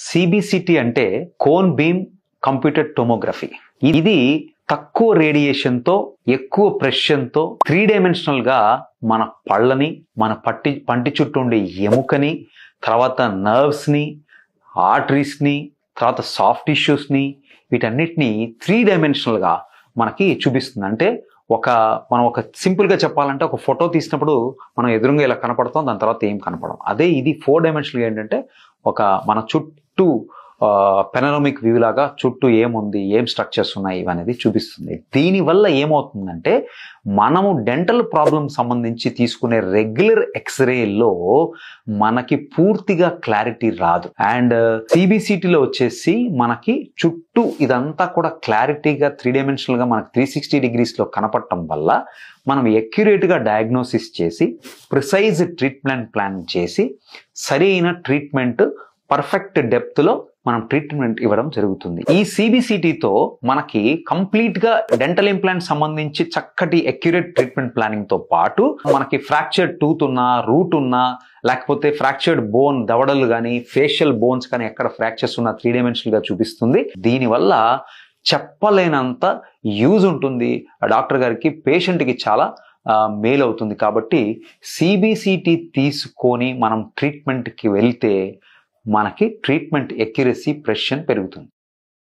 సిబిసిటి అంటే cone beam computed tomography. ఇది తక్కువ రేడియేషన్తో ఎక్కువ ప్రెషన్తో 3 డైమెన్షనల్ గా మన పళ్ళని, మన పంటి చుట్టూ ఉండే ఎముకని, తర్వాత నర్వ్స్ ని, ఆర్టరీస్ ని, తర్వాత సాఫ్ట్ టిష్యూస్ ని, వీటన్నిటిని 3 డైమెన్షనల్ గా మనకి చూపిస్తుంది. అంటే మనం ఒక సింపుల్ గా చెప్పాలంటే ఒక ఫోటో తీసినప్పుడు మనం ఎదురుగా ఇలా కనపడతాం, దాని తర్వాత ఏం కనపడం. అదే ఇది 4 డైమెన్షనల్ ఏంటంటే మన చుట్టూ పెనోరమిక్ వ్యూ లాగా చుట్టూ ఏముంది, ఏం స్ట్రక్చర్స్ ఉన్నాయి ఇవనేది చూపిస్తుంది. దీనివల్ల ఏమవుతుందంటే మనము డెంటల్ ప్రాబ్లమ్ సంబంధించి తీసుకునే రెగ్యులర్ ఎక్స్రేలో మనకి పూర్తిగా క్లారిటీ రాదు. అండ్ సిబిసిటీలో వచ్చేసి మనకి చుట్టూ ఇదంతా కూడా క్లారిటీగా 3 డైమెన్షనల్ గా మనకి 360 degrees లో కనపడటం వల్ల మనం అక్యురేట్ గా డయాగ్నోసిస్ చేసి ప్రిసైజ్ ట్రీట్మెంట్ ప్లాన్ చేసి సరైన ట్రీట్మెంట్ పర్ఫెక్ట్ డెప్త్ లో మనం ట్రీట్మెంట్ ఇవ్వడం జరుగుతుంది. ఈ సిబిసిటీతో మనకి కంప్లీట్ గా డెంటల్ ఇంప్లాంట్ సంబంధించి చక్కటి అక్యురేట్ ట్రీట్మెంట్ ప్లానింగ్ తో పాటు మనకి ఫ్రాక్చర్డ్ టూత్ ఉన్నా, రూట్ ఉన్నా, లేకపోతే ఫ్రాక్చర్డ్ బోన్ దవడలు కానీ, ఫేషియల్ బోన్స్ కానీ ఎక్కడ ఫ్రాక్చర్స్ ఉన్నా 3 డైమెన్షనల్ గా చూపిస్తుంది. దీనివల్ల చెప్పలేనంత యూజ్ ఉంటుంది డాక్టర్ గారికి, పేషెంట్ కి చాలా మేలు అవుతుంది. కాబట్టి సిబిసిటీ తీసుకొని మనం ట్రీట్మెంట్ కి వెళ్తే మనకి ట్రీట్మెంట్ ఎక్యురసీ, ప్రెసిషన్ పెరుగుతుంది.